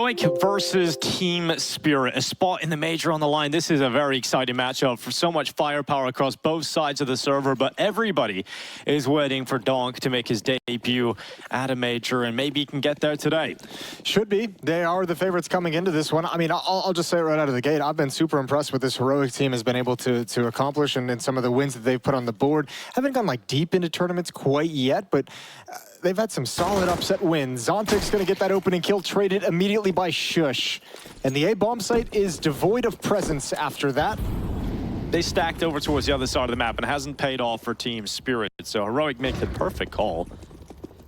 DONK versus Team Spirit, a spot in the major on the line. This is a very exciting matchup for so much firepower across both sides of the server, but everybody is waiting for DONK to make his debut at a major, and maybe he can get there today. Should be. They are the favorites coming into this one. I mean, I'll just say it right out of the gate. I've been super impressed with this Heroic team has been able to accomplish and some of the wins that they've put on the board. Haven't gone like deep into tournaments quite yet, but they've had some solid upset wins. Zontic's going to get that opening kill traded immediately by Shush. And the A-bomb site is devoid of presence after that. They stacked over towards the other side of the map and it hasn't paid off for Team Spirit. So Heroic makes the perfect call.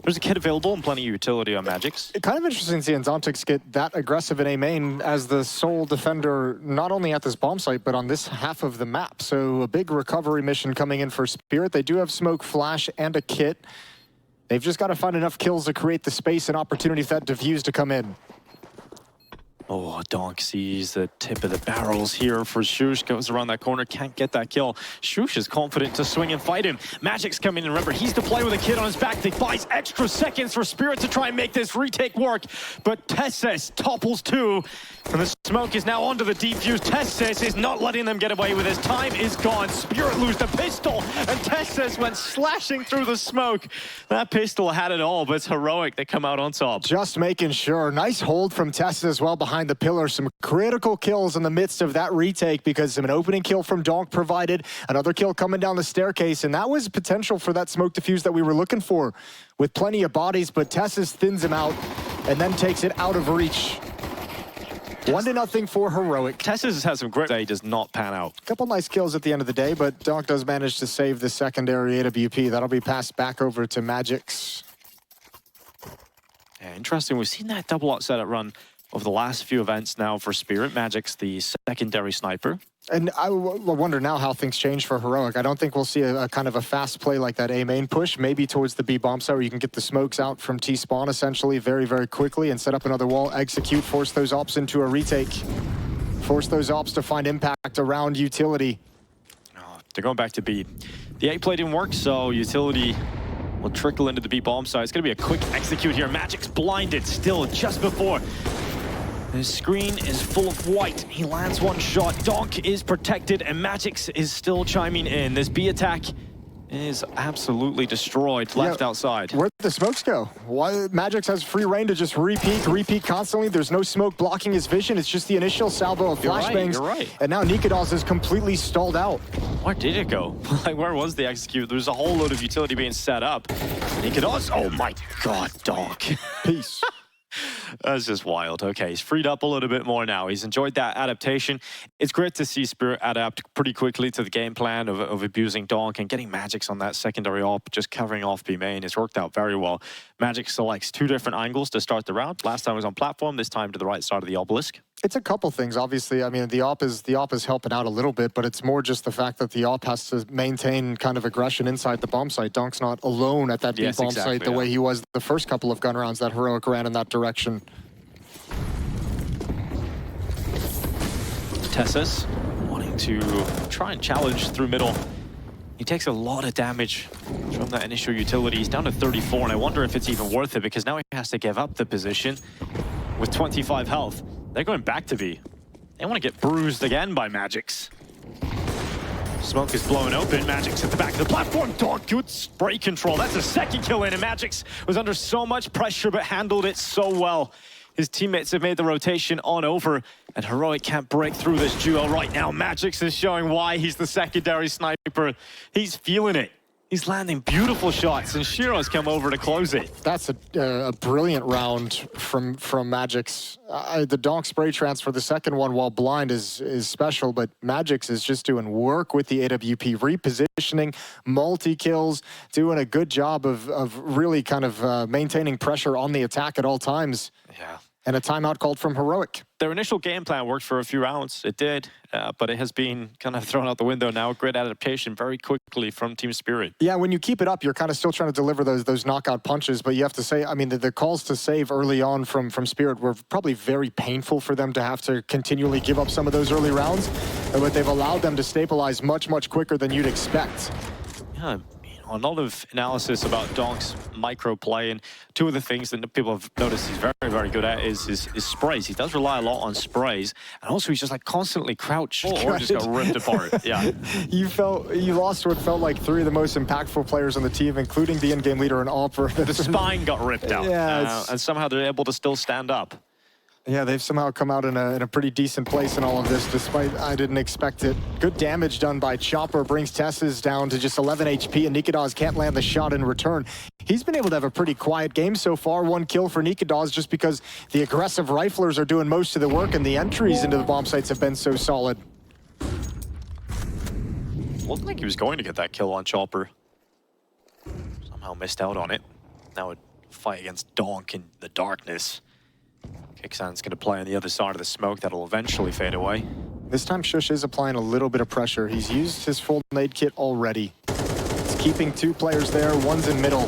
There's a kit available and plenty of utility on Magix. It's kind of interesting seeing Zontix get that aggressive in A main as the sole defender, not only at this bomb site, but on this half of the map. So a big recovery mission coming in for Spirit. They do have smoke, flash, and a kit. They've just got to find enough kills to create the space and opportunity for that defuse to come in. Oh, DONK sees the tip of the barrels here for Shush. Goes around that corner, can't get that kill. Shush is confident to swing and fight him. Magic's coming in. Remember, he's to play with a kid on his back. They buys extra seconds for Spirit to try and make this retake work. But Tesses topples two. And the smoke is now onto the defuse. Tesses is not letting them get away with this. Time is gone. Spirit lose the pistol. And Tesses went slashing through the smoke. That pistol had it all, but it's Heroic that come out on top. Just making sure. Nice hold from Tesses as well behind the pillar. Some critical kills in the midst of that retake because of an opening kill from DONK provided, another kill coming down the staircase, and that was potential for that smoke diffuse that we were looking for with plenty of bodies, but Tessis thins him out and then takes it out of reach. 1-0 for Heroic. Tessis has some great day, does not pan out. A couple nice kills at the end of the day, but DONK does manage to save the secondary AWP. That'll be passed back over to Magix. Yeah, interesting. We've seen that double out setup run over the last few events now for Spirit. Magic's the secondary sniper. And I wonder now how things change for Heroic. I don't think we'll see a kind of a fast play like that A main push, maybe towards the B bomb site where you can get the smokes out from T spawn essentially very, very quickly and set up another wall, execute, force those ops into a retake. Force those ops to find impact around utility. Oh, they're going back to B. The A play didn't work, so utility will trickle into the B bomb site. It's going to be a quick execute here. Magic's blinded still just before. His screen is full of white. He lands one shot. DONK is protected, and Magix is still chiming in. This B attack is absolutely destroyed, left outside. Where'd the smokes go? Why Magix has free reign to just repeat constantly. There's no smoke blocking his vision. It's just the initial salvo of flashbangs. You're right. And now Nikados is completely stalled out. Where did it go? Like, where was the execute? There's a whole load of utility being set up. Nikados, oh my God, DONK. Peace. That's just wild. Okay, he's freed up a little bit more now. He's enjoyed that adaptation. It's great to see Spirit adapt pretty quickly to the game plan of abusing DONK and getting Magix on that secondary op, just covering off B main. It's worked out very well. Magix selects two different angles to start the round. Last time was on platform, this time to the right side of the obelisk. It's a couple things, obviously. I mean, the op is helping out a little bit, but it's more just the fact that the op has to maintain kind of aggression inside the bomb site. DONK's not alone at that deep bomb site the way he was the first couple of gun rounds that Heroic ran in that direction. Tessis wanting to try and challenge through middle. He takes a lot of damage from that initial utility. He's down to 34, and I wonder if it's even worth it because now he has to give up the position with 25 health. They're going back to B. They want to get bruised again by Magix. Smoke is blowing open. Magix at the back of the platform. DONK, good spray control. That's a second kill in, and Magix was under so much pressure but handled it so well. His teammates have made the rotation on over, and Heroic can't break through this duo right now. Magix is showing why he's the secondary sniper. He's feeling it. He's landing beautiful shots, and Shiro's come over to close it. That's a brilliant round from Magix. The DONK spray transfer, the second one while blind is special, but Magix is just doing work with the AWP, repositioning, multi-kills, doing a good job of really kind of maintaining pressure on the attack at all times. Yeah. And a timeout called from Heroic. Their initial game plan worked for a few rounds. It did, but it has been kind of thrown out the window now. Great adaptation very quickly from Team Spirit. Yeah, when you keep it up, you're kind of still trying to deliver those knockout punches, but you have to say, I mean, the calls to save early on from Spirit were probably very painful for them to have to continually give up some of those early rounds, but they've allowed them to stabilize much, much quicker than you'd expect. Yeah, a lot of analysis about DONK's micro play, and two of the things that people have noticed he's very, very good at is his sprays. He does rely a lot on sprays, and also he's just like constantly crouched or just got ripped apart. Yeah. You lost what felt like three of the most impactful players on the team, including the in-game leader in Alper. The spine got ripped out, yeah, and somehow they're able to still stand up. Yeah, they've somehow come out in a pretty decent place in all of this, despite I didn't expect it. Good damage done by Chopper, brings Tess's down to just 11 HP, and Nikadaz can't land the shot in return. He's been able to have a pretty quiet game so far. 1 kill for Nikadaz just because the aggressive riflers are doing most of the work, and the entries into the bomb sites have been so solid. Looked like he was going to get that kill on Chopper. Somehow missed out on it. Now a fight against Donk in the darkness. Kixan's going to play on the other side of the smoke. That'll eventually fade away. This time Shush is applying a little bit of pressure. He's used his full nade kit already. He's keeping 2 players there, one's in middle.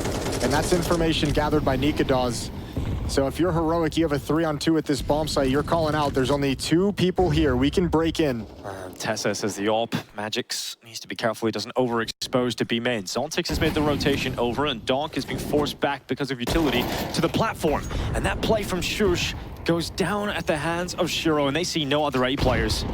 And that's information gathered by Nikadaz. So if you're Heroic, you have a 3-on-2 at this bomb site, you're calling out, there's only 2 people here. We can break in. Tessa says the AWP. Magix needs to be careful he doesn't overexpose to B main. Zontix has made the rotation over, and Donk is being forced back because of utility to the platform. And that play from Shush goes down at the hands of Shiro, and they see no other A players.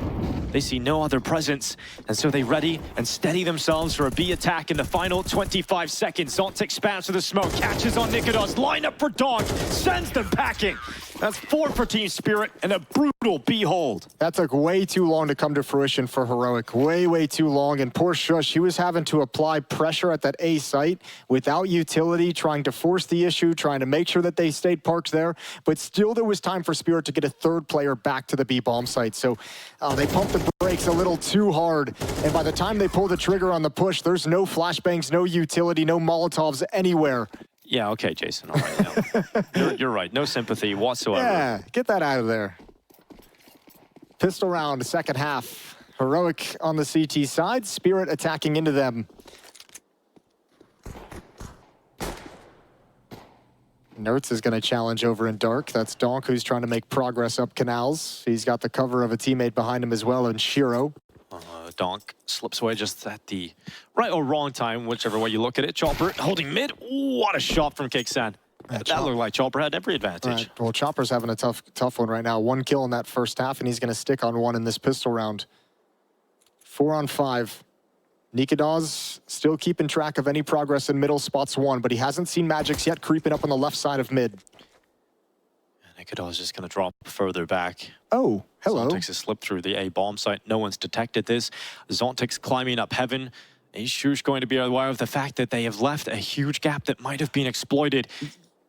They see no other presence, and so they ready and steady themselves for a B attack in the final 25 seconds. Zontix spams to the smoke, catches on Nikadaz, line up for Donk, sends them packing. That's 4 for Team Spirit and a brutal B hold. That took way too long to come to fruition for Heroic. Way, way too long. And poor Shush, he was having to apply pressure at that A site without utility, trying to force the issue, trying to make sure that they stayed parked there. But still there was time for Spirit to get a 3rd player back to the B bomb site. So they pumped the brakes a little too hard. And by the time they pull the trigger on the push, there's no flashbangs, no utility, no Molotovs anywhere. Yeah, okay, Jason, all right. No. you're right, no sympathy whatsoever. Yeah, get that out of there. Pistol round, second half. Heroic on the CT side, Spirit attacking into them. Nertz is going to challenge over in dark. That's Donk, who's trying to make progress up canals. He's got the cover of a teammate behind him as well, and Shiro. Donk slips away just at the right or wrong time, whichever way you look at it. Chopper holding mid. What a shot from Kixan. That looked like Chopper had every advantage. Right. Well, Chopper's having a tough one right now. 1 kill in that first half, and he's going to stick on 1 in this pistol round. 4 on 5. Nikadaz still keeping track of any progress in middle, spots 1, but he hasn't seen Magix yet creeping up on the left side of mid. Nikadaz just going to drop further back. Oh, hello. Zontix has slipped through the A bomb site. No one's detected this. Zontix climbing up heaven. Is Shush going to be aware of the fact that they have left a huge gap that might have been exploited?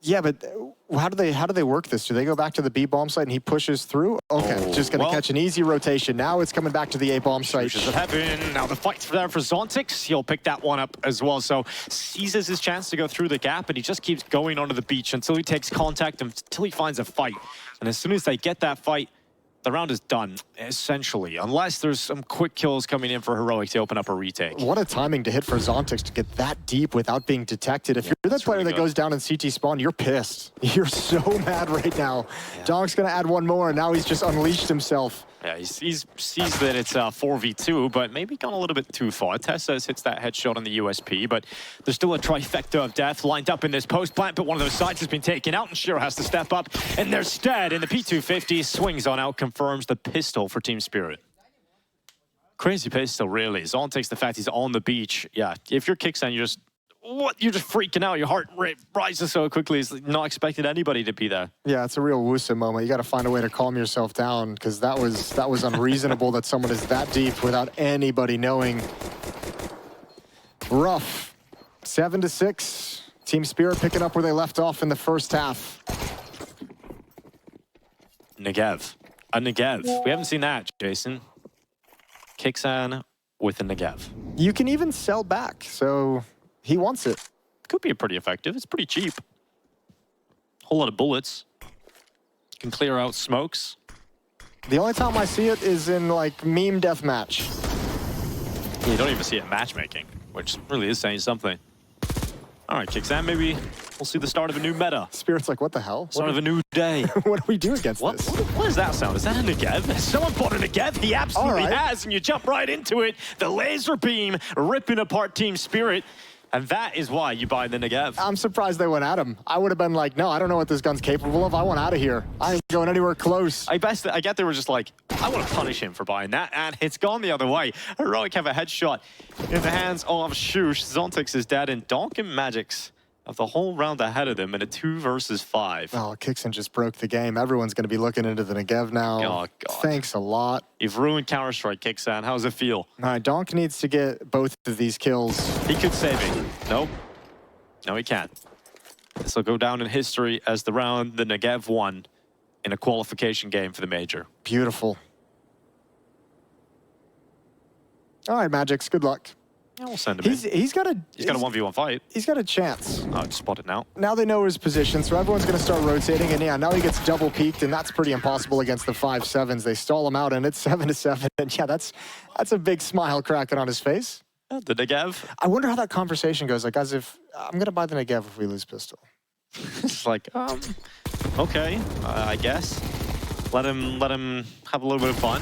Yeah, but how do they work this? Do they go back to the B bomb site and he pushes through? Okay, just going to catch an easy rotation. Now it's coming back to the A bomb site. Shush is at heaven. Now the fight's there for Zontix. He'll pick that one up as well. So seizes his chance to go through the gap, and he just keeps going onto the beach until he takes contact, until he finds a fight. And as soon as they get that fight, the round is done, essentially, unless there's some quick kills coming in for Heroic to open up a retake. What a timing to hit for Zontix to get that deep without being detected. If you're that player that goes down in CT spawn, you're pissed. You're so mad right now. Yeah. Donk's going to add 1 more, and now he's just unleashed himself. Yeah, he sees that it's 4v2, but maybe gone a little bit too far. Tessa hits that headshot on the USP, but there's still a trifecta of death lined up in this post plant, but one of those sides has been taken out, and Shiro has to step up, and they're stead, and the P250 swings on out, confirms the pistol for Team Spirit. Crazy pistol, really. Zontix, the fact he's on the beach. Yeah, if you're Kixan, you're just freaking out. Your heart rate rises so quickly. It's not expecting anybody to be there. Yeah, it's a real Wusa moment. You got to find a way to calm yourself down, because that was unreasonable that someone is that deep without anybody knowing. Rough. 7-6. Team Spirit picking up where they left off in the first half. Negev. A Negev. We haven't seen that, Jason. Kixan with a Negev. You can even sell back, so he wants it. Could be pretty effective. It's pretty cheap. Whole lot of bullets. Can clear out smokes. The only time I see it is in, like, meme deathmatch. You don't even see it matchmaking, which really is saying something. All right, Kixan, maybe we'll see the start of a new meta. Spirit's like, what the hell? Start of a new day. What do we do against this? What does that sound? Is that a Negev? Has someone bought a Negev? He absolutely has, and you jump right into it. The laser beam ripping apart Team Spirit. And that is why you buy the Negev. I'm surprised they went at him. I would have been like, no, I don't know what this gun's capable of. I want out of here. I ain't going anywhere close. I get they were just like, I want to punish him for buying that, and it's gone the other way. Heroic have a headshot in the hands of Shush. Zontix is dead, and DONK and Magix have the whole round ahead of them in a 2 versus 5. Oh, Kixon just broke the game. Everyone's going to be looking into the Negev now. Oh, God. Thanks a lot. You've ruined Counter-Strike, Kixan. How does it feel? All right, DONK needs to get both of these kills. He could save it. Nope. No, he can't. This will go down in history as the round the Negev won in a qualification game for the major. Beautiful. All right, Magix, good luck. Yeah, we'll send him in. He's got a 1v1 fight. He's got a chance. Oh, just spotted now. Now they know his position, so everyone's going to start rotating. And yeah, now he gets double peaked, and that's pretty impossible against the 5-7s. They stall him out, and it's 7-7. And yeah, that's a big smile cracking on his face. The Negev. I wonder how that conversation goes. Like, as if I'm going to buy the Negev if we lose pistol. It's like, okay, I guess. Let him have a little bit of fun,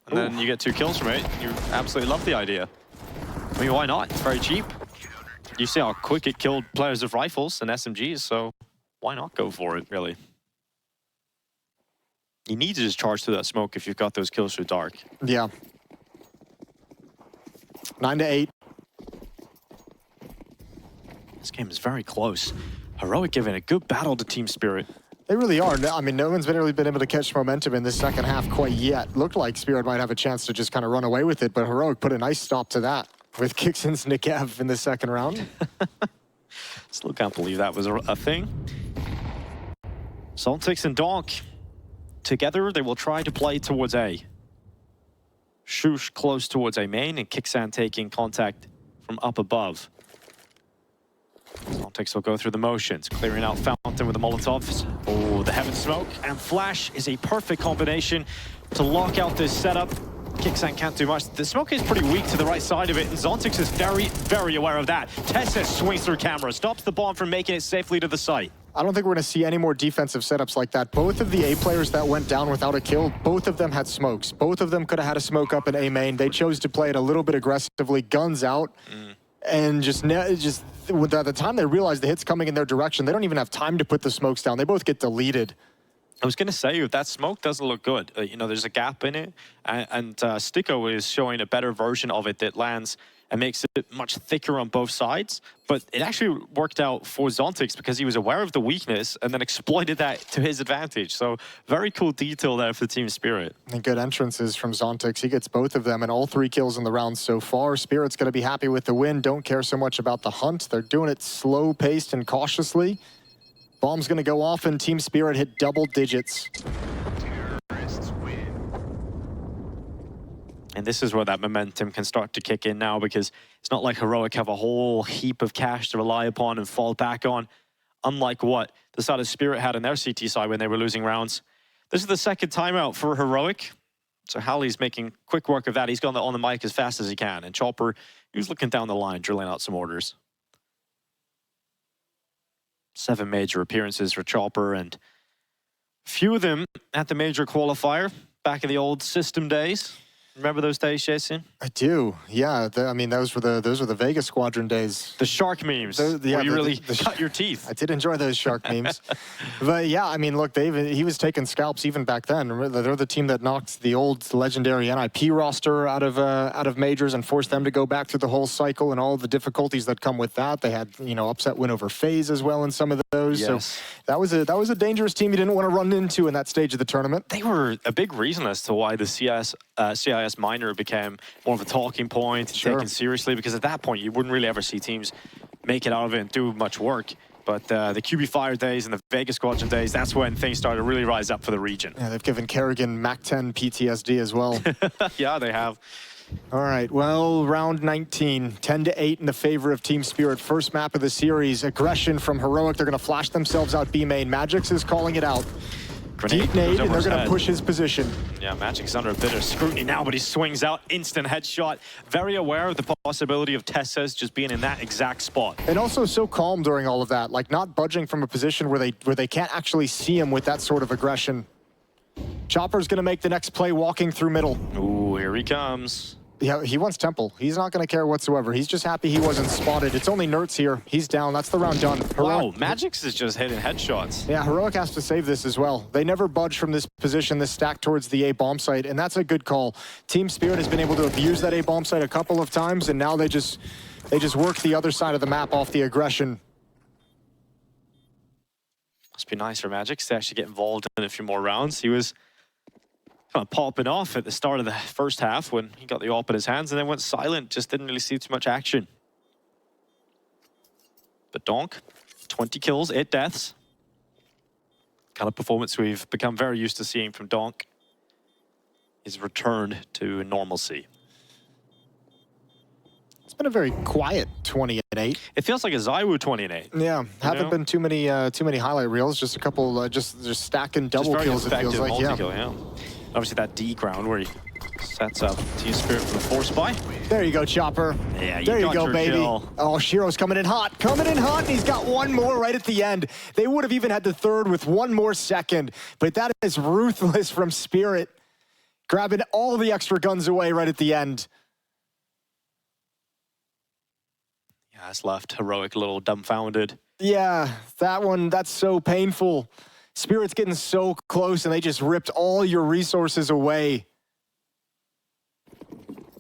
and then you get 2 kills from it. You absolutely love the idea. I mean, why not? It's very cheap. You see how quick it killed players of rifles and SMGs, so why not go for it, really? You need to just charge through that smoke if you've got those kills through dark. Yeah. 9-8. This game is very close. Heroic giving a good battle to Team Spirit. They really are. I mean, no one's really been able to catch momentum in this second half quite yet. Looked like Spirit might have a chance to just kind of run away with it, but Heroic put a nice stop to that with Kixon's Negev in the second round. Still can't believe that was a thing. Zontix and DONK. Together, they will try to play towards A. Shush close towards A main, and Kixan taking contact from up above. Zontix will go through the motions, clearing out Fountain with the Molotovs. Oh, the Heaven Smoke and Flash is a perfect combination to lock out this setup. Kixan can't do much. The smoke is pretty weak to the right side of it, and Zontix is very, very aware of that. Tessa swings through camera, stops the bomb from making it safely to the site. I don't think we're going to see any more defensive setups like that. Both of the A players that went down without a kill, both of them had smokes. Both of them could have had a smoke up in A main. They chose to play it a little bit aggressively, guns out, and just by the time they realize the hit's coming in their direction, they don't even have time to put the smokes down. They both get deleted. I was going to say, if that smoke doesn't look good, you know, there's a gap in it, and Sticko is showing a better version of it that lands and makes it much thicker on both sides. But it actually worked out for Zontix because he was aware of the weakness and then exploited that to his advantage. So very cool detail there for Team Spirit. And good entrances from Zontix. He gets both of them and all 3 kills in the round so far. Spirit's going to be happy with the win. Don't care so much about the hunt. They're doing it slow-paced and cautiously. Bomb's going to go off and Team Spirit hit double digits. And this is where that momentum can start to kick in now, because it's not like Heroic have a whole heap of cash to rely upon and fall back on, unlike what the side of Spirit had on their CT side when they were losing rounds. This is the second timeout for Heroic. So Hallie's making quick work of that. He's gone on the mic as fast as he can. And Chopper, he was looking down the line, drilling out some orders. 7 major appearances for Chopper, and a few of them at the major qualifier back in the old system days. Remember those days, Jason? I do. Yeah, I mean, those were the Vegas Squadron days. The shark memes, where you really cut your teeth. I did enjoy those shark memes. But yeah, I mean, look, he was taking scalps even back then. Remember, they're the team that knocked the old legendary NIP roster out of majors and forced them to go back through the whole cycle and all the difficulties that come with that. They had, you know, upset win over FaZe as well in some of those. Yes. So that was a dangerous team you didn't want to run into in that stage of the tournament. They were a big reason as to why the CIS minor became more of a talking point, taken seriously, because at that point you wouldn't really ever see teams make it out of it and do much work. But the QB Fire days and the Vegas Squadron days, that's when things started to really rise up for the region. Yeah, they've given Kerrigan Mac 10 PTSD as well. Yeah, they have. All right, well, round 19, 10-8 in the favor of Team Spirit. First map of the series, aggression from Heroic. They're going to flash themselves out B main. Magix is calling it out. Deep nade, and they're going to push his position. Yeah, Magic's under a bit of scrutiny now, but he swings out, instant headshot. Very aware of the possibility of Tessa's just being in that exact spot. And also so calm during all of that, like not budging from a position where they can't actually see him with that sort of aggression. Chopper's going to make the next play walking through middle. Ooh, here he comes. Yeah, he wants Temple. He's not going to care whatsoever. He's just happy he wasn't spotted. It's only Nerds here. He's down. That's the round done. Wow, Magix is just hitting headshots. Yeah, Heroic has to save this as well. They never budge from this position, this stack towards the A bomb site, and that's a good call. Team Spirit has been able to abuse that A bomb site a couple of times, and now they just work the other side of the map off the aggression. Must be nice for Magix to actually get involved in a few more rounds. He was kind of popping off at the start of the first half when he got the AWP in his hands and then went silent. Just didn't really see too much action. But DONK, 20 kills, 8 deaths. Kind of performance we've become very used to seeing from DONK is returned to normalcy. It's been a very quiet 20-8. It feels like a Zywoo 20-8. Yeah, haven't been too many highlight reels. Just a couple, just stacking double kills. It feels like, yeah. Obviously that D ground where he sets up Team Spirit for the force buy. There you go, Chopper. Yeah, there you go, baby. Kill. Oh, Shiro's coming in hot, and he's got one more right at the end. They would have even had the third with one more second, but that is ruthless from Spirit, grabbing all the extra guns away right at the end. Yeah, it's left Heroic a little dumbfounded. Yeah, that one, that's so painful. Spirit's getting so close, and they just ripped all your resources away.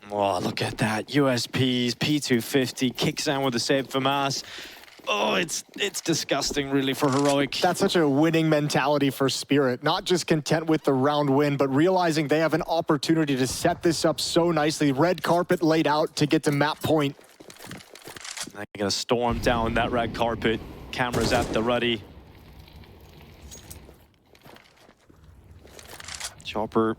Oh, look at that. USPs, P250, kicks down with the save for Mass. Oh, it's disgusting, really, for Heroic. That's such a winning mentality for Spirit. Not just content with the round win, but realizing they have an opportunity to set this up so nicely. Red carpet laid out to get to map point. They're going to storm down that red carpet. Cameras at the ready. Chopper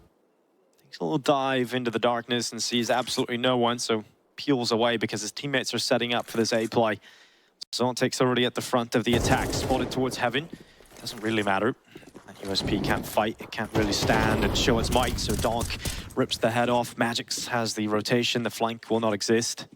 takes a little dive into the darkness and sees absolutely no one, so peels away because his teammates are setting up for this A play. Zontek's already at the front of the attack, spotted towards heaven. Doesn't really matter. That USP can't fight, it can't really stand and show its might, so DONK rips the head off. Magix has the rotation, the flank will not exist.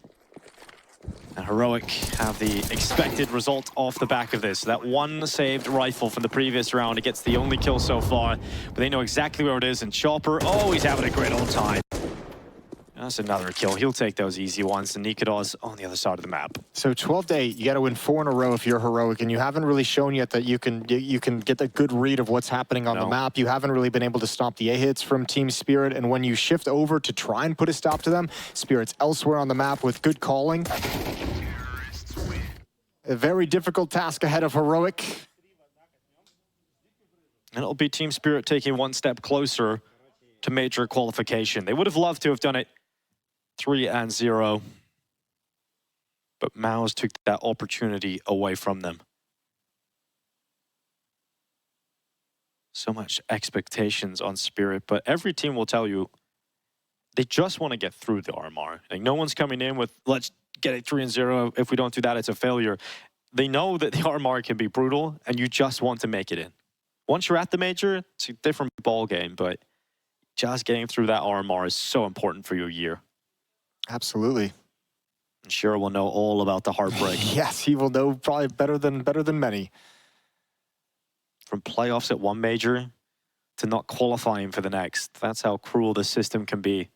And Heroic have the expected result off the back of this. That one saved rifle from the previous round, it gets the only kill so far, but they know exactly where it is, and Chopper, oh, he's having a great old time. That's another kill. He'll take those easy ones, and Nikodos on the other side of the map. So 12-8, you got to win 4 in a row if you're Heroic, and you haven't really shown yet that you can get a good read of what's happening on the map. You haven't really been able to stop the A-hits from Team Spirit, and when you shift over to try and put a stop to them, Spirit's elsewhere on the map with good calling. A very difficult task ahead of Heroic. And it'll be Team Spirit taking one step closer to major qualification. They would have loved to have done it 3-0. But Maus took that opportunity away from them. So much expectations on Spirit, but every team will tell you they just want to get through the RMR. Like, no one's coming in with, let's get it 3-0. If we don't do that, it's a failure. They know that the RMR can be brutal, and you just want to make it in. Once you're at the major, it's a different ball game, but just getting through that RMR is so important for your year. Absolutely. And Shiro will know all about the heartbreak. Yes, he will know probably better than many. From playoffs at one major to not qualifying for the next. That's how cruel the system can be.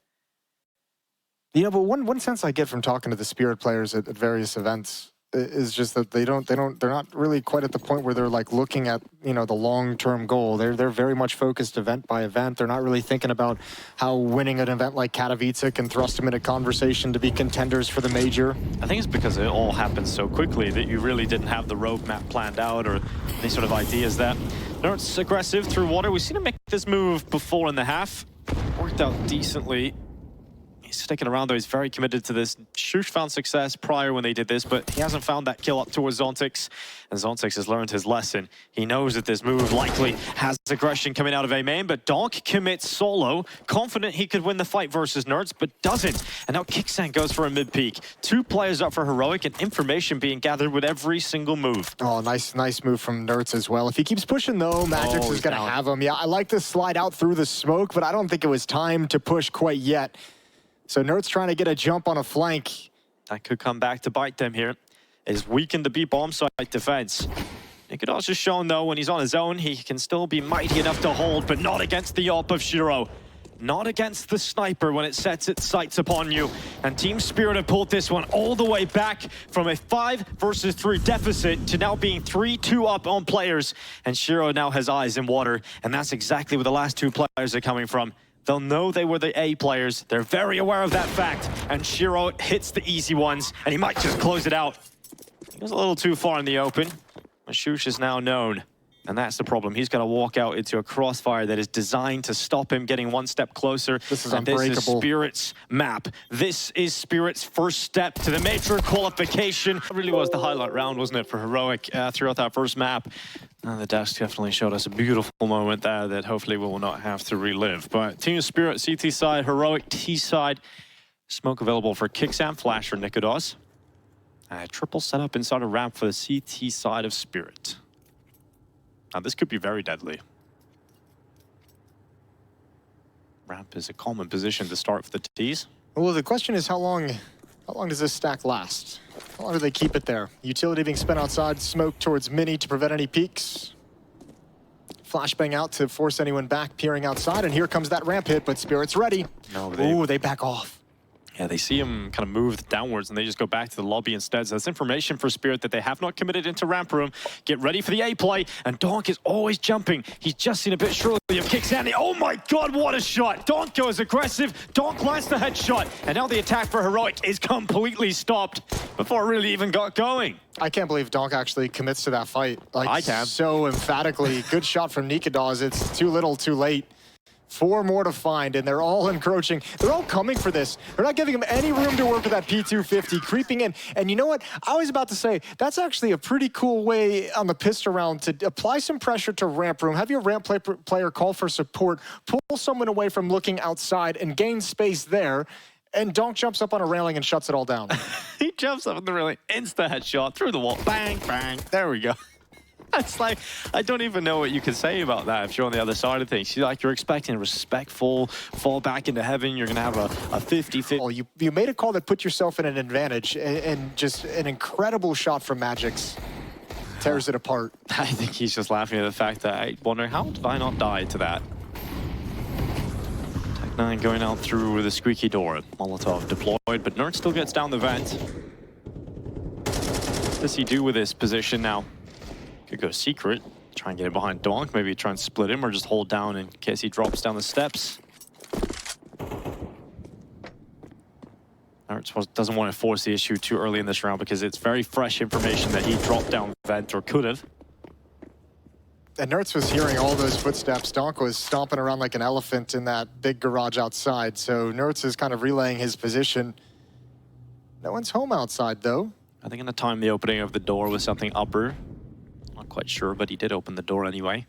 You know, but one sense I get from talking to the Spirit players at various events is just that they're not really quite at the point where they're like looking at, you know, the long-term goal. They're very much focused event by event. They're not really thinking about how winning an event like Katowice can thrust them into conversation to be contenders for the major. I think it's because it all happened so quickly that you really didn't have the roadmap planned out or any sort of ideas that. Nerds aggressive through water. We've seen him make this move before in the half. Worked out decently. He's sticking around though, he's very committed to this. Shush found success prior when they did this, but he hasn't found that kill up towards Zontex. And Zontex has learned his lesson. He knows that this move likely has aggression coming out of A main, but DONK commits solo, confident he could win the fight versus Nerds, but doesn't. And now Kicksan goes for a mid-peak. 2 players up for Heroic and information being gathered with every single move. Oh, nice move from Nerds as well. If he keeps pushing though, Magix is gonna have him. Yeah, I like to slide out through the smoke, but I don't think it was time to push quite yet. So Nerds trying to get a jump on a flank. That could come back to bite them here. It's weakened the B bomb site defense. Nikodos has shown though, when he's on his own, he can still be mighty enough to hold, but not against the AWP of Shiro. not against the sniper when it sets its sights upon you. And Team Spirit have pulled this one all the way back from a 5 versus 3 deficit to now being 3-2 up on players. And Shiro now has eyes in water, and that's exactly where the last 2 players are coming from. They'll know they were the A players. They're very aware of that fact. And Shiro hits the easy ones, and he might just close it out. He was a little too far in the open. Mashush is now known. And that's the problem. He's got to walk out into a crossfire that is designed to stop him getting one step closer. This is unbreakable. This is Spirit's map. This is Spirit's first step to the major qualification. It really was the highlight round, wasn't it, for Heroic throughout that first map. The desk definitely showed us a beautiful moment there that hopefully we will not have to relive. But Team Spirit, CT side, Heroic T side. Smoke available for Kixam, Flash, or Nikodos. Triple setup inside a ramp for the CT side of Spirit. Now, this could be very deadly. Ramp is a common position to start for the T's. Well, the question is how long does this stack last? How long do they keep it there? Utility being spent outside, smoke towards Mini to prevent any peeks. Flashbang out to force anyone back, peering outside, and here comes that ramp hit, but Spirit's ready. No, they back off. Yeah, they see him kind of move downwards, and they just go back to the lobby instead. So that's information for Spirit that they have not committed into ramp room. Get ready for the A play, and Donk is always jumping. He's just seen a bit surely of kicks Andy. Oh my God, what a shot! Donk goes aggressive. Donk lands the headshot, and now the attack for Heroic is completely stopped before it really even got going. I can't believe Donk actually commits to that fight. Like, I can. So emphatically. Good shot from Nikodos. It's too little, too late. 4 more to find, and they're all encroaching. They're all coming for this. They're not giving him any room to work with that P250, creeping in. And you know what? I was about to say, that's actually a pretty cool way on the pistol round to apply some pressure to ramp room, have your ramp player call for support, pull someone away from looking outside, and gain space there. And Donk jumps up on a railing and shuts it all down. He jumps up on the railing, insta headshot, through the wall, bang, bang, there we go. It's like, I don't even know what you can say about that if you're on the other side of things. You're expecting a respectful fall back into heaven. You're going to have a 50-50. Well, you made a call that put yourself in an advantage, and just an incredible shot from Magix. Tears it apart. I think he's just laughing at the fact that I wonder, how did I not die to that? Tech9 going out through the squeaky door. Molotov deployed, but Nerd still gets down the vent. What does he do with this position now? Could go secret, try and get it behind Donk, maybe try and split him or just hold down in case he drops down the steps. Nerds doesn't want to force the issue too early in this round because it's very fresh information that he dropped down the vent or could have. And Nerds was hearing all those footsteps. Donk was stomping around like an elephant in that big garage outside. So Nerds is kind of relaying his position. No one's home outside though. I think in the time the opening of the door was something upper. Not quite sure, but he did open the door anyway.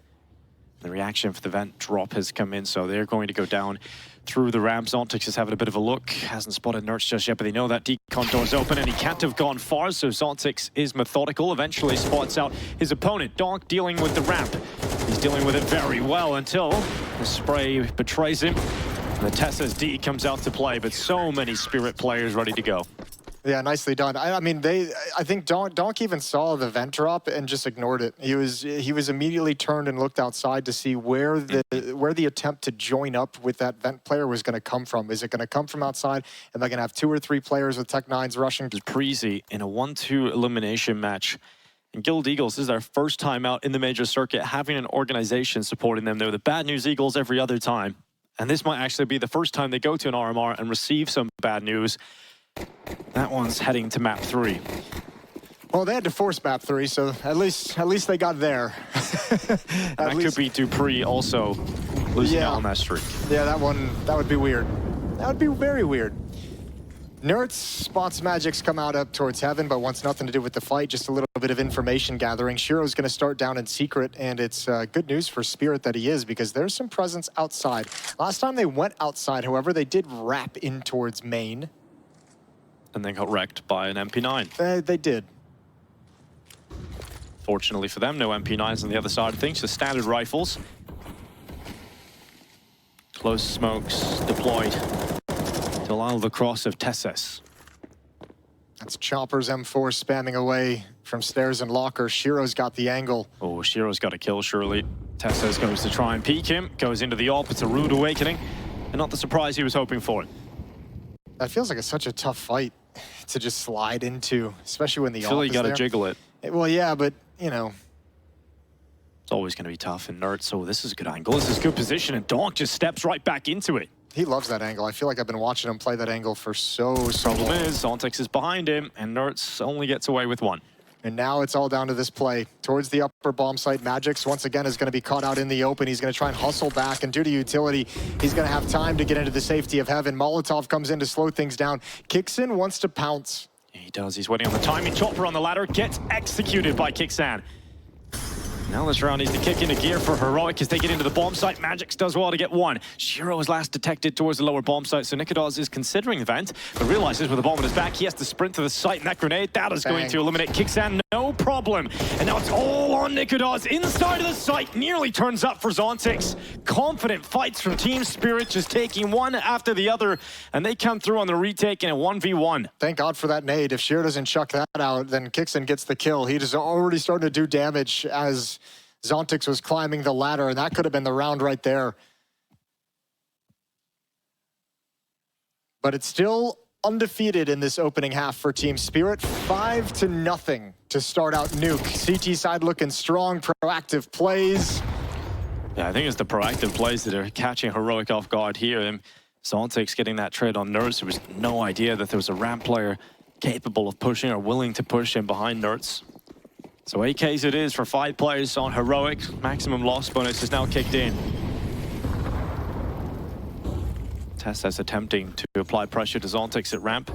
The reaction for the vent drop has come in, so they're going to go down through the ramp. Zontix is having a bit of a look. Hasn't spotted Nerds just yet, but they know that decon door's open and he can't have gone far, so Zontix is methodical. Eventually spots out his opponent. Donk dealing with the ramp. He's dealing with it very well until the spray betrays him. And the Tessa's D comes out to play, but so many Spirit players ready to go. Yeah, nicely done. I mean, I think Donk even saw the vent drop and just ignored it. He was immediately turned and looked outside to see where the attempt to join up with that vent player was going to come from. Is it going to come from outside? Am I going to have 2 or 3 players with Tech9s rushing? Preezy in a 1-2 elimination match. And Guild Eagles, this is their first time out in the major circuit, having an organization supporting them. They're the Bad News Eagles every other time. And this might actually be the first time they go to an RMR and receive some bad news. That one's heading to map 3. Well, they had to force map 3, so at least they got there. That could be Dupree also losing out on that streak. Yeah, that would be weird. That would be very weird. Nerds spots Magix come out up towards heaven, but wants nothing to do with the fight, just a little bit of information gathering. Shiro's going to start down in secret, and it's good news for Spirit that he is, because there's some presence outside. Last time they went outside, however, they did wrap in towards main. And then got wrecked by an MP9. They did. Fortunately for them, no MP9s on the other side of things, just standard rifles. Close smokes deployed to allow the cross of Tesses. That's Chopper's M4 spamming away from stairs and locker. Shiro's got the angle. Oh, Shiro's got a kill, surely. Tesses goes to try and peek him, goes into the AWP. It's a rude awakening. and not the surprise he was hoping for. That feels like such a tough fight to just slide into, especially when the I feel AWP like is you gotta there. jiggle it. Well, yeah, but, you know. It's always gonna be tough and Nerd, so this is a good angle. This is a good position, and Donk just steps right back into it. He loves that angle. I feel like I've been watching him play that angle for so long. Problem is, Zontex is behind him, and Nertz only gets away with one. And now it's all down to this play. Towards the upper bomb site, Magix once again is going to be caught out in the open. He's going to try and hustle back, and due to utility, he's going to have time to get into the safety of heaven. Molotov comes in to slow things down. Kixin wants to pounce. He does. He's waiting on the timing. Chopper on the ladder gets executed by Kixan. Now this round needs to kick into gear for Heroic as they get into the bomb site. Magix does well to get one. Shiro is last detected towards the lower bomb site, so Nikodas is considering the vent, but realizes with the bomb on his back, he has to sprint to the site, and that grenade, that is going to eliminate Kixan, no problem. And now it's all on Nikodas inside of the site, nearly turns up for Zontix. Confident fights from Team Spirit, just taking one after the other, and they come through on the retake in a 1v1. Thank God for that nade. If Shiro doesn't chuck that out, then Kixin gets the kill. He is already starting to do damage as Zontix was climbing the ladder, and that could have been the round right there. But it's still undefeated in this opening half for Team Spirit. 5-0 to start out Nuke. CT side looking strong, proactive plays. Yeah, I think it's the proactive plays that are catching Heroic off guard here. And Zontix getting that trade on Nertz. There was no idea that there was a ramp player capable of pushing or willing to push him behind Nertz. So AKs it is for 5 players on Heroic. Maximum loss bonus is now kicked in. Tess attempting to apply pressure to Zontix at ramp.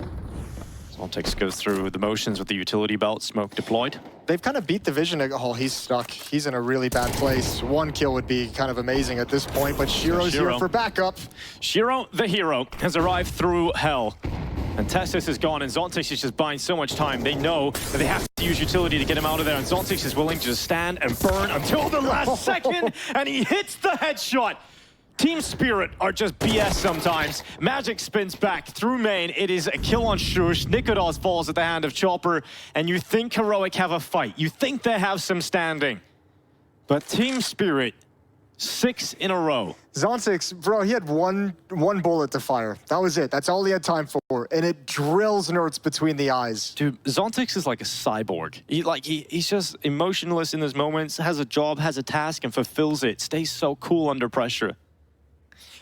Zontix goes through the motions with the utility belt, smoke deployed. They've kind of beat the vision. Oh, he's stuck. He's in a really bad place. One kill would be kind of amazing at this point, but Shiro's here for backup. Shiro, the hero, has arrived through hell. And Testis is gone, and Zontix is just buying so much time. They know that they have to use utility to get him out of there, and Zontix is willing to just stand and burn until the last second, and he hits the headshot. Team Spirit are just BS sometimes. Magic spins back through main. It is a kill on Shush. Nikodas falls at the hand of Chopper, and you think Heroic have a fight. You think they have some standing. But Team Spirit, 6 in a row. Zontix, bro, he had one bullet to fire. That was it. That's all he had time for. And it drills Nertz between the eyes. Dude, Zontix is like a cyborg. He's just emotionless in those moments, has a job, has a task, and fulfills it. Stays so cool under pressure.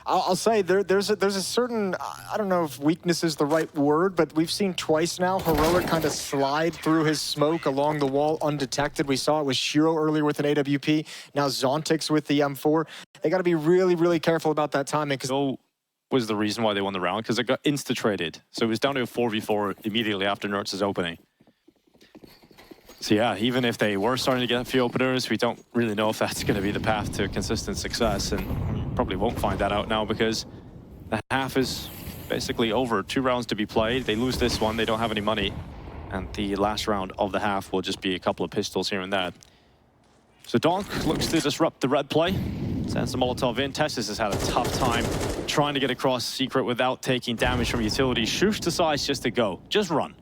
I'll say there's a certain, I don't know if weakness is the right word, but we've seen twice now Heroic kind of slide through his smoke along the wall undetected. We saw it with Shiro earlier with an AWP, now Zontix with the M4. They got to be really, really careful about that timing. So was the reason why they won the round, because it got insta-traded. So it was down to a 4v4 immediately after Nertz's opening. So yeah, even if they were starting to get a few openers, we don't really know if that's going to be the path to consistent success, and probably won't find that out now because the half is basically over. 2 rounds to be played. They lose this one, they don't have any money, and the last round of the half will just be a couple of pistols here and there. So Donk looks to disrupt the red play, sends the Molotov in. Testis has had a tough time trying to get across Secret without taking damage from utility. Shush decides just to go, just run,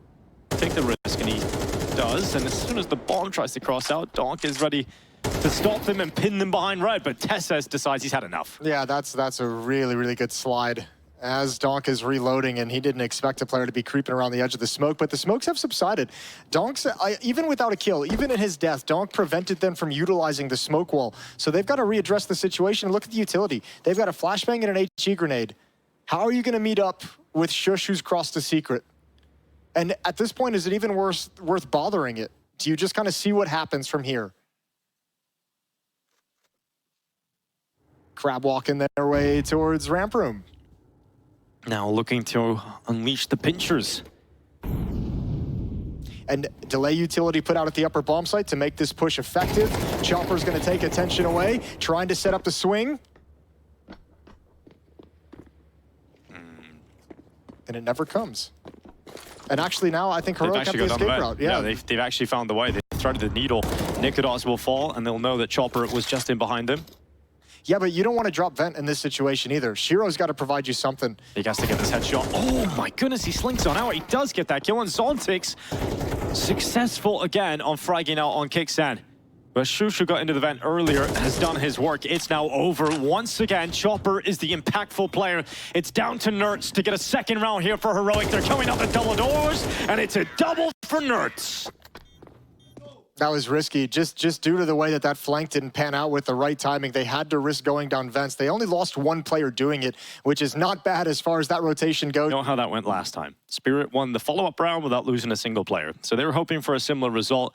take the risk, and he does, and as soon as the bomb tries to cross out, Donk is ready to stop them and pin them behind red, but Tessis decides he's had enough. Yeah, that's a really, really good slide. As Donk is reloading, and he didn't expect a player to be creeping around the edge of the smoke, but the smokes have subsided. Donk's, even without a kill, even in his death, Donk prevented them from utilizing the smoke wall. So they've got to readdress the situation. Look at the utility. They've got a flashbang and an HE grenade. How are you going to meet up with Shush, who's crossed the Secret? And at this point, is it even worth bothering it? Do you just kind of see what happens from here? Crab walking their way towards ramp room. Now looking to unleash the pinchers. And delay utility put out at the upper bomb site to make this push effective. Chopper's going to take attention away, trying to set up the swing. And it never comes. And actually now I think Heroic have the escape route. Yeah, they've actually found the way. They threaded the needle. Nikodas will fall, and they'll know that Chopper was just in behind them. Yeah, but you don't want to drop vent in this situation either. Shiro's got to provide you something. He has to get this headshot. Oh my goodness, he slinks on out. He does get that kill, and Zontix successful again on fragging out on Kixan. But Shushu got into the vent earlier, has done his work. It's now over. Once again, Chopper is the impactful player. It's down to Nerds to get a second round here for Heroic. They're coming up the double doors, and it's a double for Nerds. That was risky, just due to the way that flank didn't pan out with the right timing. They had to risk going down vents. They only lost one player doing it, which is not bad as far as that rotation goes. You know how that went last time. Spirit won the follow-up round without losing a single player. So they were hoping for a similar result.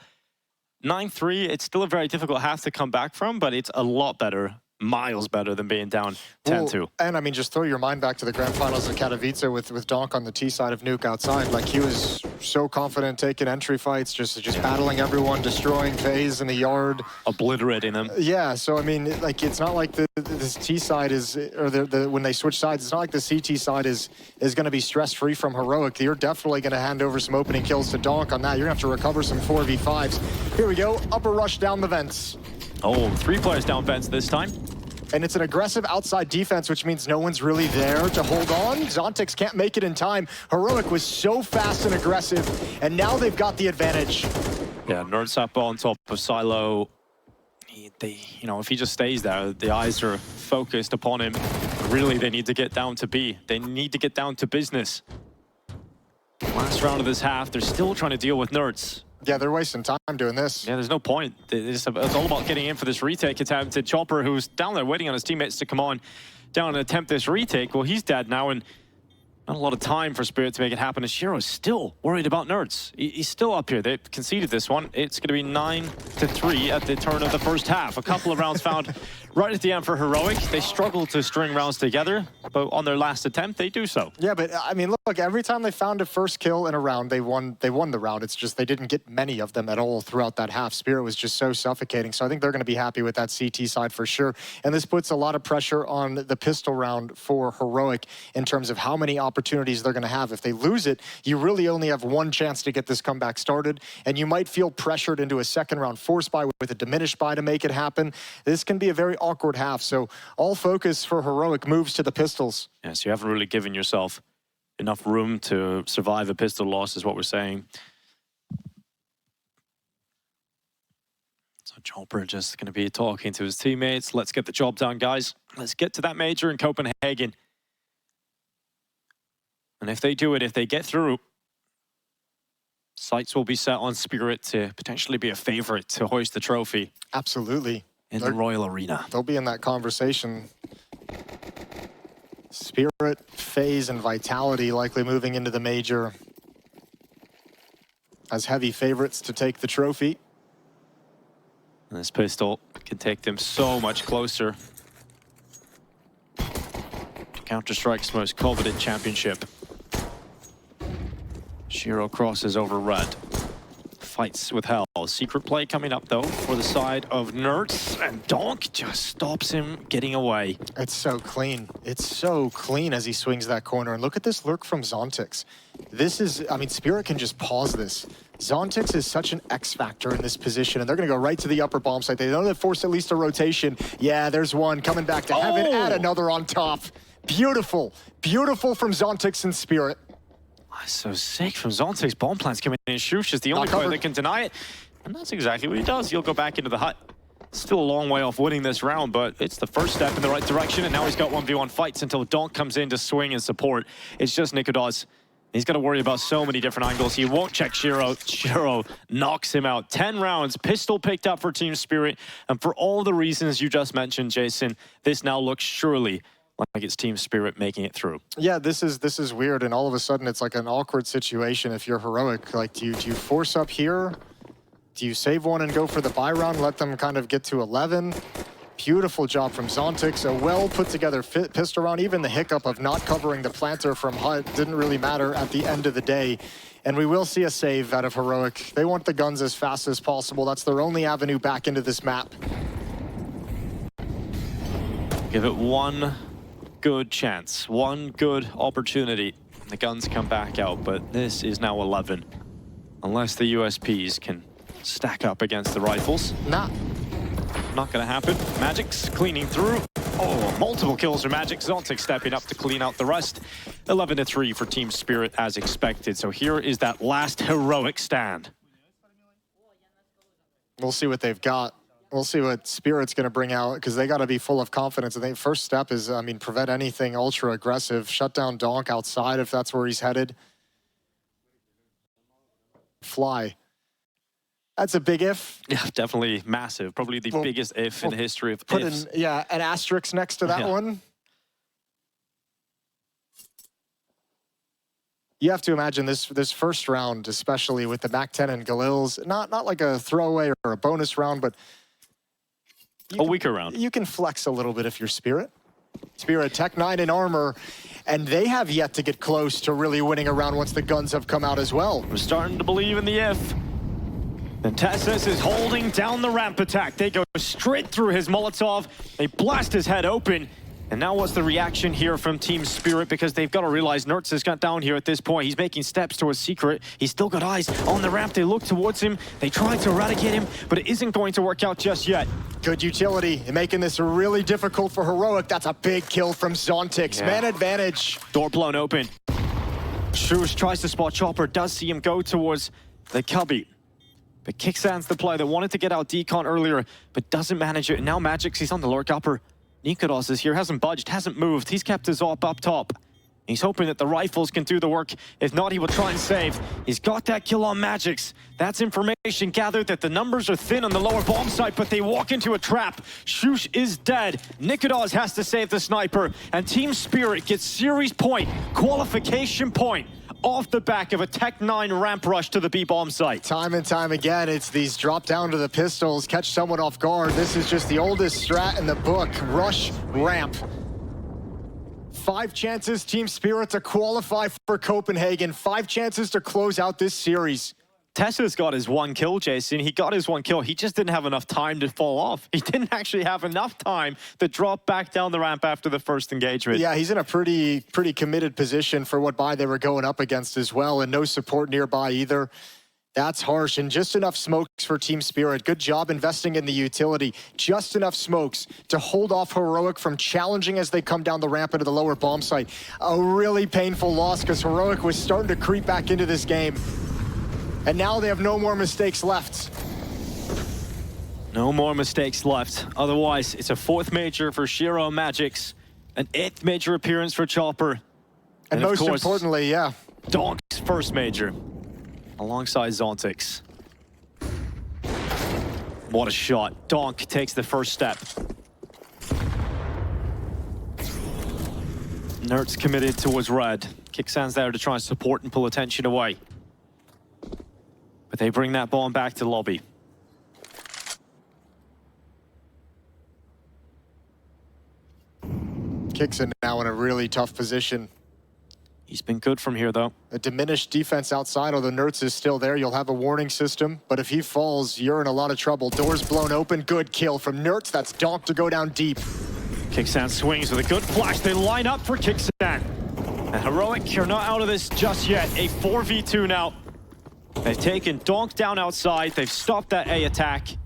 9-3, it's still a very difficult half to come back from, but it's a lot better, miles better than being down 10-2. And I mean, just throw your mind back to the grand finals of Katowice with Donk on the T side of Nuke outside. Like, he was so confident taking entry fights, just battling everyone, destroying FaZe in the yard. Obliterating them. Yeah, so I mean, like, it's not like this T side is, or when they switch sides, it's not like the CT side is going to be stress-free from Heroic. You're definitely going to hand over some opening kills to Donk on that. You're going to have to recover some 4v5s. Here we go, upper rush down the vents. Oh, 3 players down vents this time. And it's an aggressive outside defense, which means no one's really there to hold on. Zontix can't make it in time. Heroic was so fast and aggressive, and now they've got the advantage. Yeah, Nerds up on top of Silo. You know, if he just stays there, the eyes are focused upon him. Really, they need to get down to B. They need to get down to business. Last round of this half, they're still trying to deal with Nerds. Yeah, they're wasting time doing this. Yeah, there's no point. It's all about getting in for this retake attempt. Chopper, who's down there waiting on his teammates to come on down and attempt this retake. Well, he's dead now, and not a lot of time for Spirit to make it happen. And Shiro's still worried about Nerds. He's still up here. They've conceded this one. It's going to be 9-3 at the turn of the first half. A couple of rounds found right at the end for Heroic. They struggled to string rounds together, but on their last attempt, they do so. Yeah, but I mean, look, every time they found a first kill in a round, they won the round. It's just they didn't get many of them at all throughout that half. Spirit was just so suffocating. So I think they're going to be happy with that CT side for sure. And this puts a lot of pressure on the pistol round for Heroic in terms of how many opportunities they're going to have. If they lose it, you really only have one chance to get this comeback started, and you might feel pressured into a second round force buy with a diminished buy to make it happen. This can be a very awkward half, so all focus for Heroic moves to the pistols. Yes, you haven't really given yourself enough room to survive a pistol loss, is what we're saying. So Chopper just going to be talking to his teammates. Let's get the job done, guys. Let's get to that major in Copenhagen. And if they do it, if they get through, sights will be set on Spirit to potentially be a favorite to hoist the trophy. Absolutely. In the Royal Arena. They'll be in that conversation. Spirit, FaZe, and Vitality likely moving into the major as heavy favorites to take the trophy. And this pistol can take them so much closer to Counter-Strike's most coveted championship. Shiro crosses over red. Fights with hell. Secret play coming up, though, for the side of Nerds. And Donk just stops him getting away. It's so clean. It's so clean as he swings that corner. And look at this lurk from Zontix. This is, I mean, Spirit can just pause this. Zontix is such an X factor in this position, and they're going to go right to the upper bomb site. They know they've forced at least a rotation. Yeah, there's one coming back to heaven. Add another on top. Beautiful. Beautiful from Zontix and Spirit. So sick from Zontix. Bomb plants coming in. Shush is the only player that can deny it. And that's exactly what he does. He'll go back into the hut. Still a long way off winning this round, but it's the first step in the right direction. And now he's got 1v1 fights until Donk comes in to swing and support. It's just Nicodas. He's got to worry about so many different angles. He won't check Shiro. Shiro knocks him out. 10 rounds. Pistol picked up for Team Spirit. And for all the reasons you just mentioned, Jason, this now looks surely like it's Team Spirit making it through. Yeah, this is weird, and all of a sudden it's like an awkward situation if you're Heroic. Like, do you force up here? Do you save one and go for the buy round, let them kind of get to 11? Beautiful job from Zontix. A well put together pistol round. Even the hiccup of not covering the planter from Hut didn't really matter at the end of the day. And we will see a save out of Heroic. They want the guns as fast as possible. That's their only avenue back into this map. Give it one good chance, one good opportunity. The guns come back out, but this is now 11. Unless the USPs can stack up against the rifles. Not gonna happen. Magic's cleaning through. Oh, multiple kills for Magic. Zontix stepping up to clean out the rest. 11-3 for Team Spirit as expected. So here is that last Heroic stand. We'll see what they've got. We'll see what Spirit's going to bring out, because they got to be full of confidence. I think first step is, I mean, prevent anything ultra aggressive. Shut down Donk outside if that's where he's headed. Fly. That's a big if. Yeah, definitely massive. Probably the biggest if in the history of put ifs. in, yeah, an asterisk next to that one. You have to imagine this first round, especially with the MAC-10 and Galils, not like a throwaway or a bonus round, but a weaker round. You can flex a little bit if you're Spirit. Spirit, Tech 9 in armor, and they have yet to get close to really winning a round once the guns have come out as well. We're starting to believe in the if. And Tessus is holding down the ramp attack. They go straight through his Molotov. They blast his head open. And now what's the reaction here from Team Spirit? Because they've got to realize Nertz has got down here at this point. He's making steps towards Secret. He's still got eyes on the ramp. They look towards him. They try to eradicate him, but it isn't going to work out just yet. Good utility, making this really difficult for Heroic. That's a big kill from Zontix. Yeah. Man advantage. Door blown open. Shush tries to spot Chopper, does see him go towards the cubby. But Kicksands the play that wanted to get out Decon earlier, but doesn't manage it. And now Magix, he's on the lurk upper. Nikodos is here, hasn't budged, hasn't moved. He's kept his op up top. He's hoping that the rifles can do the work. If not, he will try and save. He's got that kill on Magix. That's information gathered that the numbers are thin on the lower bomb site, but they walk into a trap. Shush is dead. Nikodos has to save the sniper, and Team Spirit gets series point, qualification point, off the back of a Tech 9 ramp rush to the B bomb site. Time and time again, it's these drop down to the pistols, catch someone off guard. This is just the oldest strat in the book. Rush ramp. 5 chances, Team Spirit, to qualify for Copenhagen. 5 chances to close out this series. Tessa's got his 1 kill, Jason. He got his 1 kill. He just didn't have enough time to fall off. He didn't actually have enough time to drop back down the ramp after the first engagement. Yeah, he's in a pretty committed position for what buy they were going up against as well, and no support nearby either. That's harsh, and just enough smokes for Team Spirit. Good job investing in the utility. Just enough smokes to hold off Heroic from challenging as they come down the ramp into the lower bomb site. A really painful loss, because Heroic was starting to creep back into this game. And now they have no more mistakes left. No more mistakes left. Otherwise, it's a 4th major for Shiro Magix, an 8th major appearance for Chopper. And most of course, importantly, yeah, Donk's first major, alongside Zontix. What a shot. Donk takes the first step. Nertz committed towards red. Kicksands there to try and support and pull attention away. But they bring that bomb back to lobby. Kicksan now in a really tough position. He's been good from here, though. A diminished defense outside, although Nertz is still there. You'll have a warning system, but if he falls, you're in a lot of trouble. Doors blown open, good kill from Nertz. That's Donk to go down deep. Kicksan swings with a good flash. They line up for Kicksan. And Heroic, you're not out of this just yet. A 4v2 now. They've taken Donk down outside. They've stopped that A attack.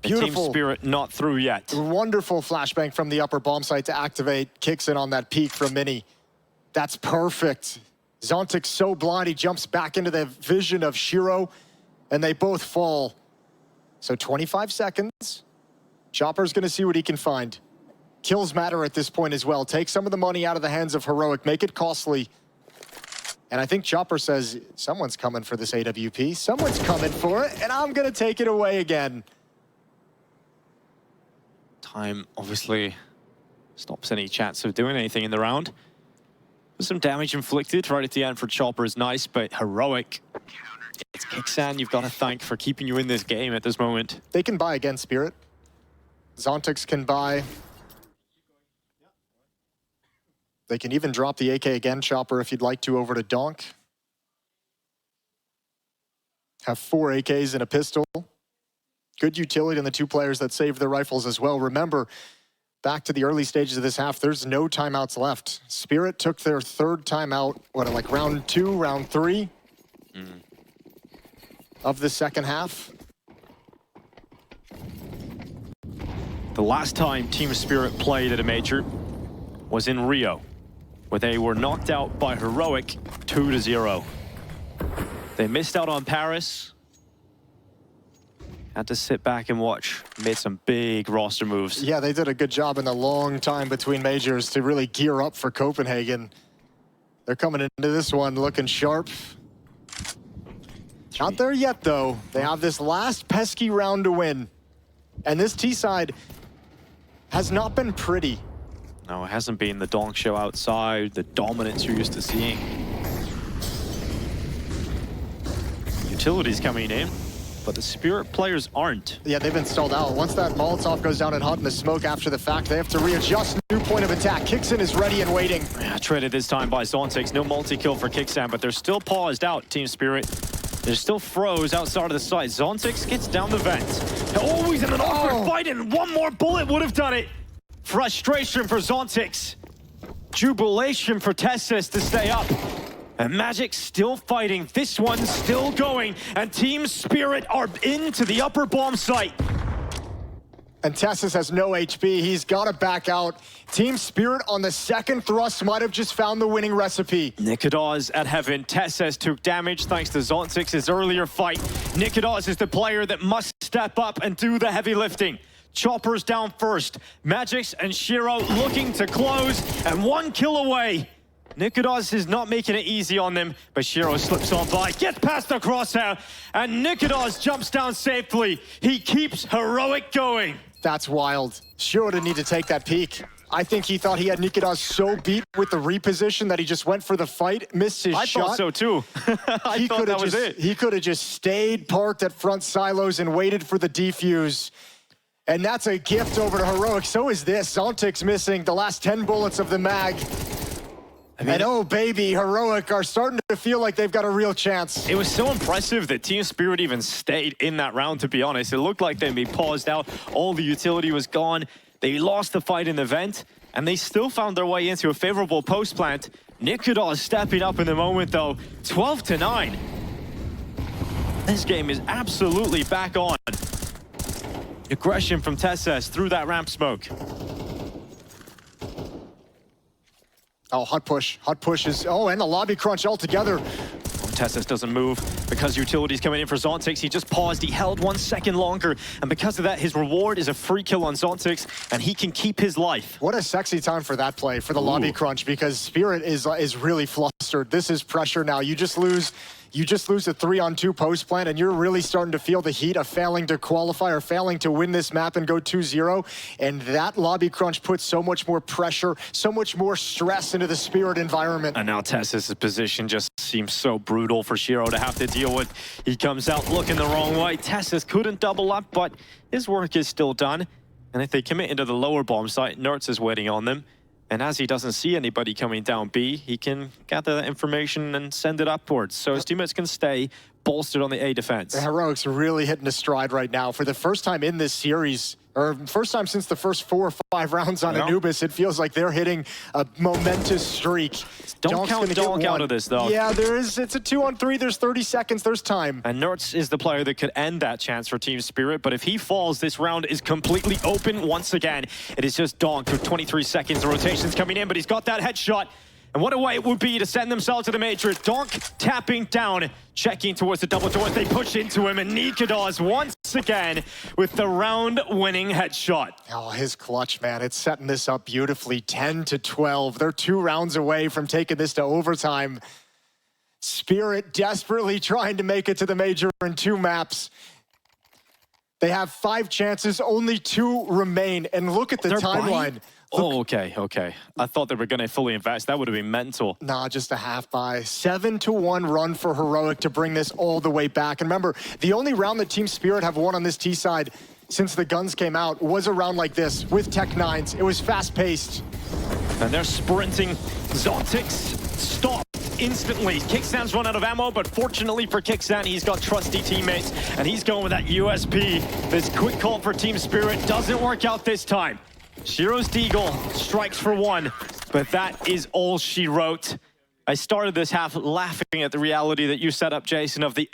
Beautiful. Team Spirit not through yet. Wonderful flashbang from the upper bomb site to activate. Kicksan on that peak from Mini. That's perfect. Zontix so blind, he jumps back into the vision of Shiro, and they both fall. So 25 seconds. Chopper's gonna see what he can find. Kills matter at this point as well. Take some of the money out of the hands of Heroic, make it costly. And I think Chopper says, someone's coming for this AWP. Someone's coming for it, and I'm gonna take it away again. Time obviously stops any chance of doing anything in the round. Some damage inflicted right at the end for Chopper is nice, but Heroic, it's Kicksan you've got to thank for keeping you in this game at this moment. They can buy again, Spirit. Zontix can buy. They can even drop the AK again, Chopper, if you'd like to, over to Donk. Have 4 AKs and a pistol. Good utility in the 2 players that saved their rifles as well. Remember, back to the early stages of this half, there's no timeouts left. Spirit took their 3rd timeout, like round 2, round 3 of the second half. The last time Team Spirit played at a major was in Rio, where they were knocked out by Heroic 2-0. They missed out on Paris. had to sit back and watch. Made some big roster moves. Yeah, they did a good job in the long time between majors to really gear up for Copenhagen. They're coming into this one looking sharp. Not there yet, though. They have this last pesky round to win. And this T-side has not been pretty. No, it hasn't been the DONK show outside, the dominance you're used to seeing. Utilities coming in, but the Spirit players aren't. Yeah, they've been stalled out. Once that Molotov goes down and hot in the smoke after the fact, they have to readjust. New point of attack. Kixan is ready and waiting. Yeah, traded this time by Zontix. No multi-kill for Kixan, but they're still paused out, Team Spirit. They're still froze outside of the site. Zontix gets down the vent. Oh, he's in an awkward fight, and one more bullet would have done it. Frustration for Zontix. Jubilation for Tessus to stay up. And Magic still fighting. This one's still going. And Team Spirit are into the upper bomb site. And Tessus has no HP. He's got to back out. Team Spirit on the second thrust might have just found the winning recipe. Nikodas at heaven. Tessus took damage thanks to Zontix's earlier fight. Nikodas is the player that must step up and do the heavy lifting. Choppers down first. Magix and Shiro looking to close, and 1 kill away. Nikodas is not making it easy on them, but Shiro slips on by, gets past the crosshair, and Nikodas jumps down safely. He keeps heroic going. That's wild. Shiro didn't need to take that peek. I think he thought he had Nikodas so beat with the reposition that he just went for the fight, missed his shot. I thought so too. I thought that was it. He could have just stayed parked at front silos and waited for the defuse. And that's a gift over to Heroic. So is this. Zontix missing the last 10 bullets of the mag. And oh baby, Heroic are starting to feel like they've got a real chance. It was so impressive that Team Spirit even stayed in that round, to be honest. It looked like they'd be paused out. All the utility was gone. They lost the fight in the vent, and they still found their way into a favorable post plant. Nikodas stepping up in the moment though. 12-9. This game is absolutely back on. Aggression from Tessus through that ramp smoke. Oh, hot push. Hot push is... Oh, and the lobby crunch altogether. Tessus doesn't move because utility's coming in for Zontix. He just paused. He held 1 second longer. And because of that, his reward is a free kill on Zontix, and he can keep his life. What a sexy time for that play, for the lobby crunch, because Spirit is really flustered. This is pressure now. You just lose a 3-on-2 post plant, and you're really starting to feel the heat of failing to qualify or failing to win this map and go 2-0. And that lobby crunch puts so much more pressure, so much more stress into the Spirit environment. And now Tessus' position just seems so brutal for Shiro to have to deal with. He comes out looking the wrong way. Tessus couldn't double up, but his work is still done. And if they commit into the lower bomb site, Nertz is waiting on them. And as he doesn't see anybody coming down B, he can gather that information and send it upwards. So his teammates can stay bolstered on the A defense. The Heroics are really hitting a stride right now. For the first time in this series, or first time since the first 4 or 5 rounds on Anubis, it feels like they're hitting a momentous streak. Don't count Donk out of this, though. Yeah, it's a 2-on-3. There's 30 seconds. There's time. And Nertz is the player that could end that chance for Team Spirit. But if he falls, this round is completely open once again. It is just Donk with 23 seconds. The rotation's coming in, but he's got that headshot. And what a way it would be to send themselves to the Matrix. Donk tapping down, checking towards the double doors. They push into him, and Nikodas once again with the round-winning headshot. Oh, his clutch, man. It's setting this up beautifully. 10-12. They're 2 rounds away from taking this to overtime. Spirit desperately trying to make it to the major in 2 maps. They have 5 chances, only 2 remain. And look at the timeline. Oh, okay. I thought they were going to fully invest. That would have been mental. Nah, just a half buy. 7-1 run for Heroic to bring this all the way back. And remember, the only round that Team Spirit have won on this T side since the guns came out was a round like this with Tech 9s. It was fast-paced. And they're sprinting. Zontix stopped instantly. Kixan's run out of ammo, but fortunately for Kixan, he's got trusty teammates, and he's going with that USP. This quick call for Team Spirit doesn't work out this time. Shiro's Deagle strikes for 1, but that is all she wrote. I started this half laughing at the reality that you set up, Jason, of the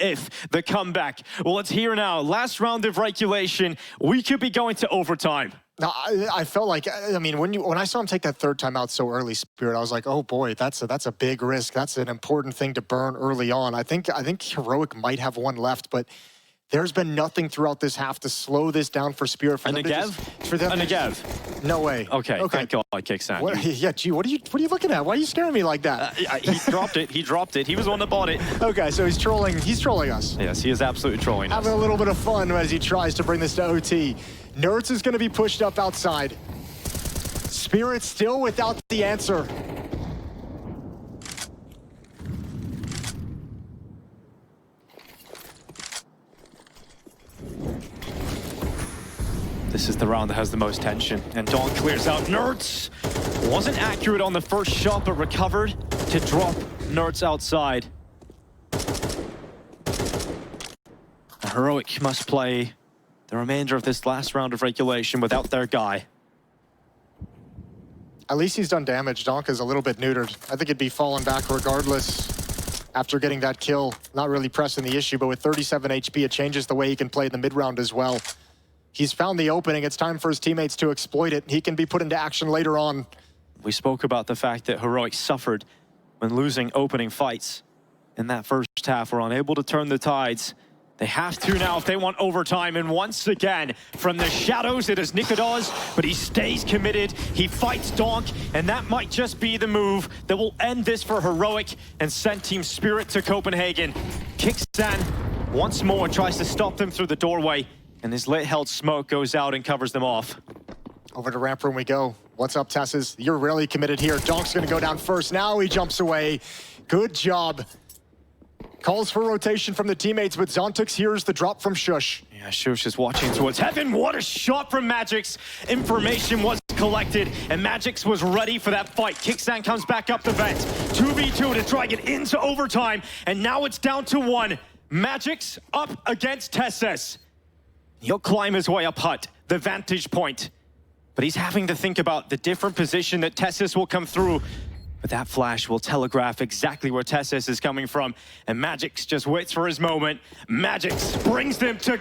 comeback. Well, it's here now. Last round of regulation. We could be going to overtime. No, I felt like, I mean, when I saw him take that 3rd time out so early, Spirit, I was like, oh boy, that's a big risk. That's an important thing to burn early on. I think Heroic might have 1 left, but There's been nothing throughout this half to slow this down for Spirit. For A them to Negev? just- for them A to Negev. just- No way. Okay, thank God I kicked Sand. What, yeah, gee, what are you looking at? Why are you scaring me like that? He dropped it. He dropped it. He was the one that bought it. Okay, so he's trolling us. Yes, he is absolutely trolling us. Having a little bit of fun as he tries to bring this to OT. Nerds is going to be pushed up outside. Spirit still without the answer. This is the round that has the most tension, and DONK clears out Nerds. Wasn't accurate on the first shot, but recovered to drop Nerds outside. A Heroic must play the remainder of this last round of regulation without their guy. At least he's done damage. DONK is a little bit neutered. I think he'd be falling back regardless after getting that kill. Not really pressing the issue, but with 37 HP, it changes the way he can play in the mid-round as well. He's found the opening. It's time for his teammates to exploit it. He can be put into action later on. We spoke about the fact that Heroic suffered when losing opening fights in that first half. Were unable to turn the tides. They have to now if they want overtime. And once again, from the shadows, it is Nikodas, but he stays committed. He fights DONK, and that might just be the move that will end this for Heroic and send Team Spirit to Copenhagen. Kickstand once more tries to stop them through the doorway, and his lit-held smoke goes out and covers them off. Over to ramp room we go. What's up, Tessus? You're really committed here. DONK's gonna go down first. Now he jumps away. Good job. Calls for rotation from the teammates, but Zontix hears the drop from Shush. Yeah, Shush is watching towards heaven. What a shot from Magix. Information was collected, and Magix was ready for that fight. Kickstand comes back up the vent. 2v2 to try and get into overtime, and now it's down to 1. Magix up against Tessus. He'll climb his way up Hut, the vantage point. But he's having to think about the different position that Tessus will come through. But that flash will telegraph exactly where Tessus is coming from. And Magix just waits for his moment. Magix brings them to